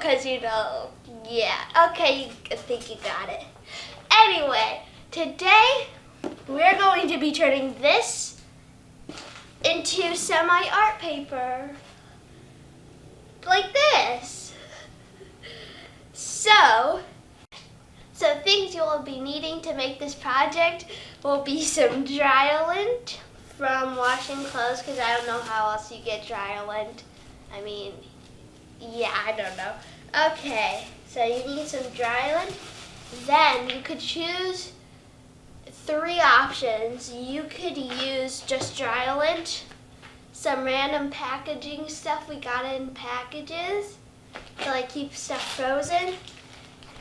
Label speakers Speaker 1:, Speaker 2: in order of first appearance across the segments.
Speaker 1: because yeah. Okay, I think you got it. Anyway, today we're going to be turning this into semi-art paper. Like this. So things you will be needing to make this project will be some Drylint from washing clothes, because I don't know how else you get Drylint. I mean, yeah, I don't know. Okay, so you need some Drylint. Then you could choose 3 options. You could use just Drylint, some random packaging stuff we got in packages to like keep stuff frozen.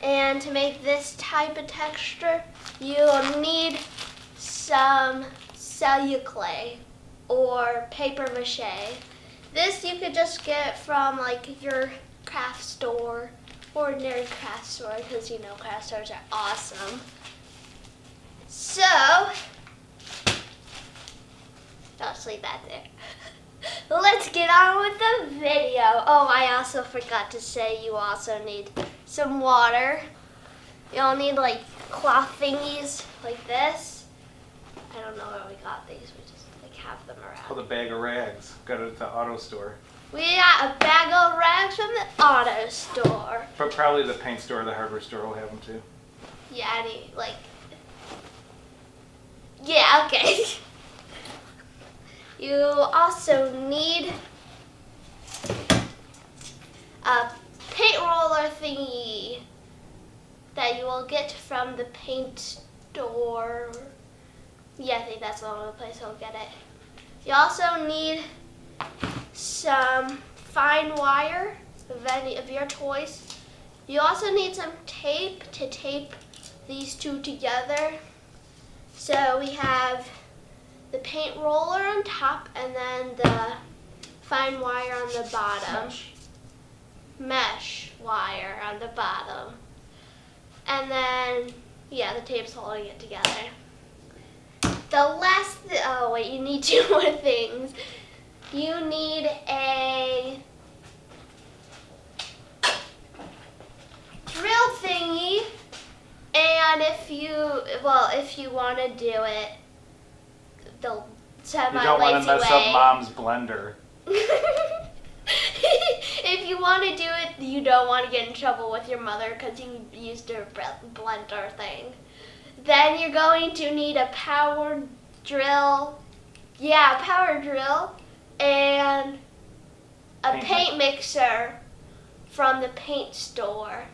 Speaker 1: And to make this type of texture, you'll need some celluclay or paper mache. This you could just get from like your craft store, ordinary craft store, because you know craft stores are awesome. So, I'll just leave that there. Let's get on with the video. Oh, I also forgot to say you also need some water. You'll need like cloth thingies like this. I don't know where we got these. We just like have them around.
Speaker 2: Called a bag of rags. Got it at the auto store.
Speaker 1: We got a bag of rags from the auto store.
Speaker 2: But probably the paint store or the hardware store will have them too.
Speaker 1: Yeah, yeah, okay. You also need a paint roller thingy that you will get from the paint store. Yeah, I think that's the only place I'll get it. You also need some fine wire of your choice. You also need some tape to tape these two together. So we have the paint roller on top and then the fine wire on the bottom. Mesh wire on the bottom. And then, yeah, the tape's holding it together. Oh wait, you need 2 more things. You need a drill thingy, and if you want to do it the semi-lazy way.
Speaker 2: You don't want to mess up Mom's blender.
Speaker 1: If you want to do it, you don't want to get in trouble with your mother because you used her blender thing. Then you're going to need a power drill. Yeah, a power drill and a paint mixer from the paint store.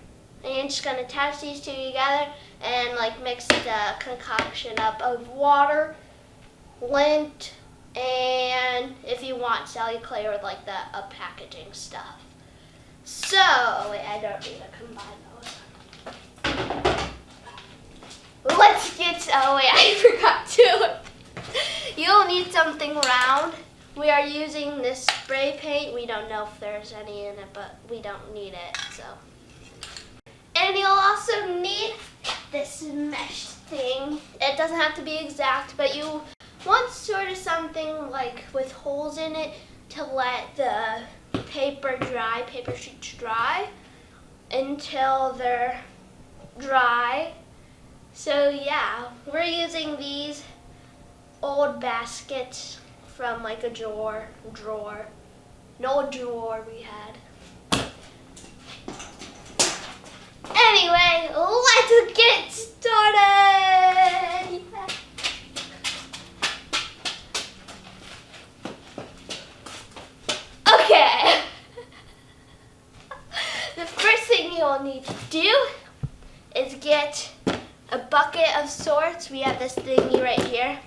Speaker 1: And you're just going to attach these 2 together and like mix the concoction up of water, lint, and if you want celluclay or like the packaging stuff. So, wait, I don't need to combine those. Let's get, oh wait, I forgot to. You'll need something round. We are using this spray paint. We don't know if there's any in it, but we don't need it, so. And you'll also need this mesh thing. It doesn't have to be exact, but you want sort of something like with holes in it to let the paper sheets dry until they're dry. So yeah, we're using these old baskets from like a drawer we had. Anyway, let's get started. Okay. The first thing you'll need to do is get a bucket of sorts. We have this thingy right here.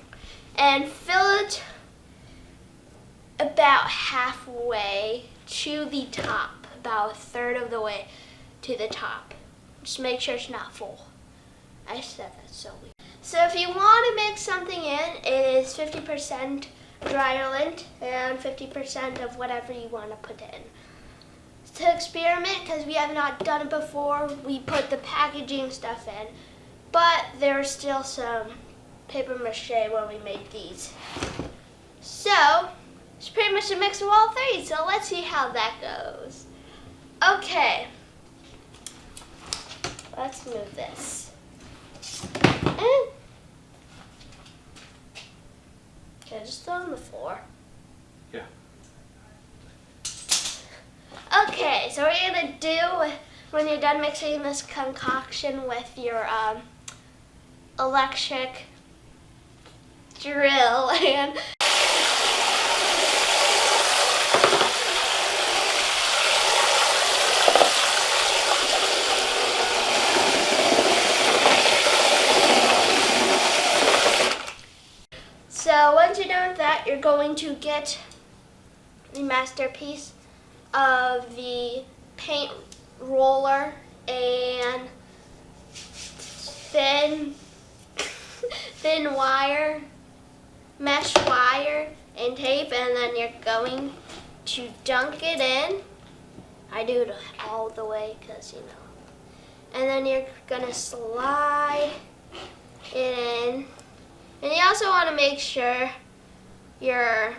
Speaker 1: And fill it about halfway to the top, about 1/3 of the way to the top. Just make sure it's not full. I said that so weird. So if you want to mix something in, it is 50% Drylint and 50% of whatever you want to put in. To experiment, because we have not done it before, we put the packaging stuff in, but there's still some paper mache when we made these. So it's pretty much a mix of all 3, so let's see how that goes. Okay, let's move this. And okay, just throw it on the floor.
Speaker 2: Yeah.
Speaker 1: Okay, so what you're gonna do when you're done mixing this concoction with your electric drill and so once you're done with that, you're going to get the masterpiece of the paint roller and thin wire, mesh wire and tape, and then you're going to dunk it in. I do it all the way because, you know. And then you're gonna slide it in. And you also want to make sure your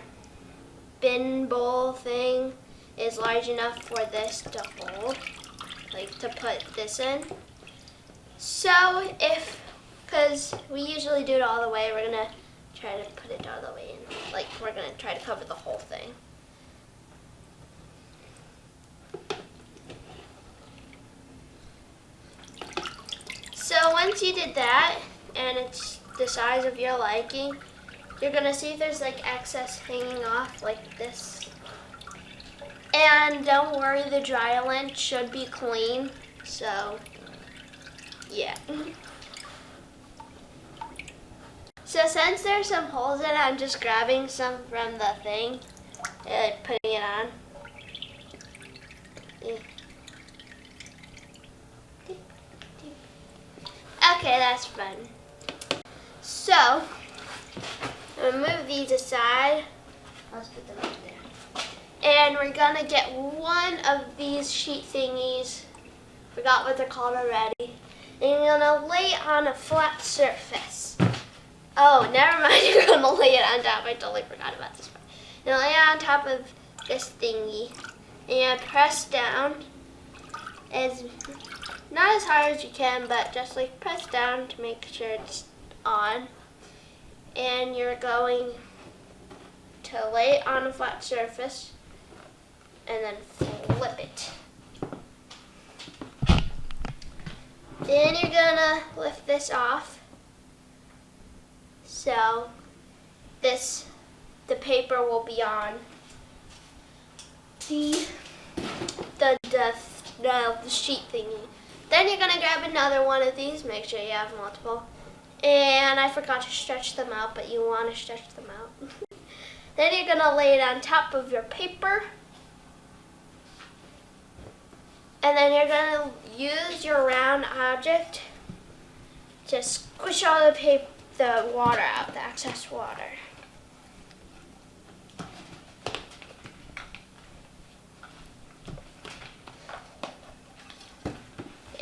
Speaker 1: bin bowl thing is large enough for this to hold, like to put this in. So because we usually do it all the way, we're gonna try to put it all the way in. Like we're gonna try to cover the whole thing. So once you did that, and it's the size of your liking, you're gonna see if there's like excess hanging off like this. And don't worry, the dry lint should be clean, so yeah. So since there's some holes in it, I'm just grabbing some from the thing and putting it on. Okay, that's fun. So, I'm gonna move these aside. Let's put them up there. And we're gonna get one of these sheet thingies. Forgot what they're called already. And you're gonna lay it on a flat surface. Oh, never mind, you're gonna lay it on top. I totally forgot about this part. You're gonna lay it on top of this thingy. And you're gonna press down not as hard as you can, but just like press down to make sure it's on. And you're going to lay it on a flat surface and then flip it. Then you're gonna lift this off. So the paper will be on the sheet thingy. Then you're gonna grab another one of these, make sure you have multiple. And I forgot to stretch them out, but you want to stretch them out. Then you're gonna lay it on top of your paper. And then you're gonna use your round object to squish all the water out, the excess water.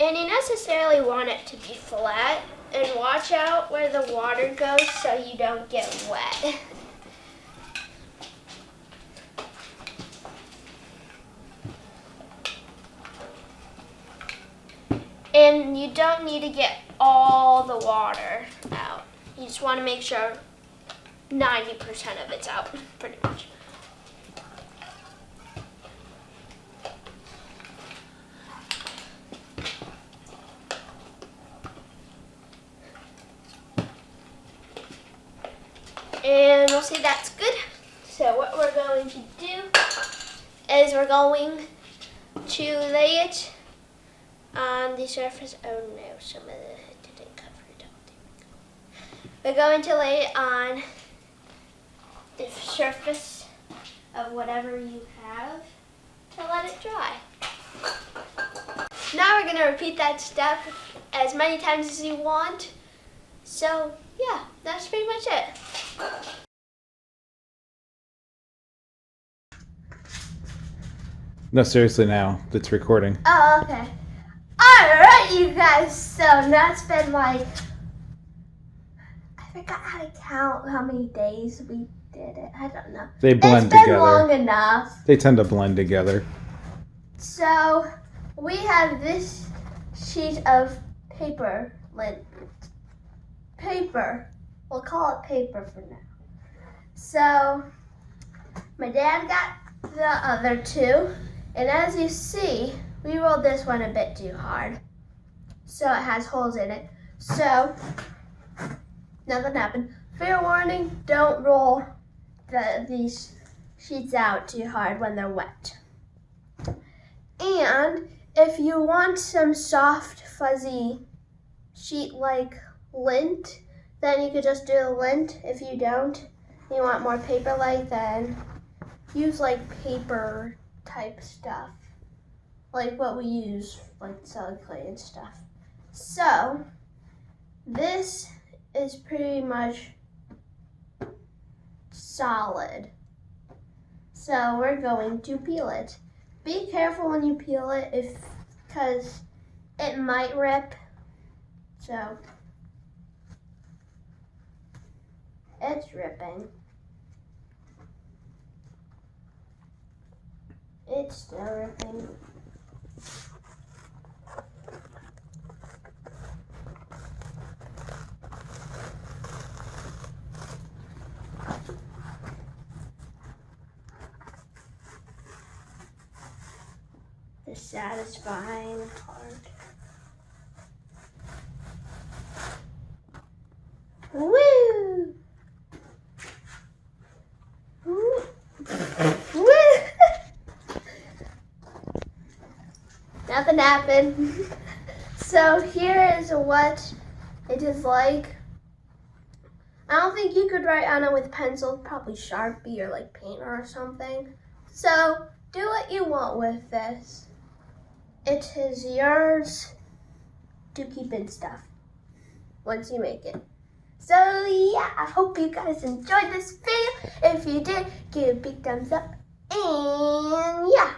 Speaker 1: And you necessarily want it to be flat, and watch out where the water goes so you don't get wet. And you don't need to get all the water out. You just want to make sure 90% of it's out, pretty much. And we'll see that's good. So what we're going to do is we're going to lay it on the surface. Oh no, some of it didn't cover it up. We're going to lay it on the surface of whatever you have to let it dry. Now we're going to repeat that step as many times as you want. So yeah, that's pretty much it.
Speaker 2: No, seriously now. It's recording.
Speaker 1: Oh, okay. Alright, you guys. So now it's been like, I forgot how to count how many days we did it. I don't know.
Speaker 2: They blend
Speaker 1: It's been
Speaker 2: together.
Speaker 1: long enough.
Speaker 2: They tend to blend together.
Speaker 1: So we have this sheet of paper lint. Paper. We'll call it paper for now. So my dad got the other two, and as you see, we rolled this one a bit too hard. So it has holes in it. So nothing happened. Fair warning, don't roll these sheets out too hard when they're wet. And if you want some soft, fuzzy sheet-like lint, then you could just do the lint. If you don't, you want more paper-like, then use like paper type stuff. Like what we use, like solid clay and stuff. So, this is pretty much solid. So we're going to peel it. Be careful when you peel it because it might rip. So it's ripping. It's still ripping. The satisfying part. Woo! Woo! Woo! Nothing happened. So here is what it is like. I don't think you could write on it with pencil, probably Sharpie or like paint or something. So do what you want with this. It is yours to keep in stuff once you make it. So yeah, I hope you guys enjoyed this video. If you did, give it a big thumbs up. And yeah.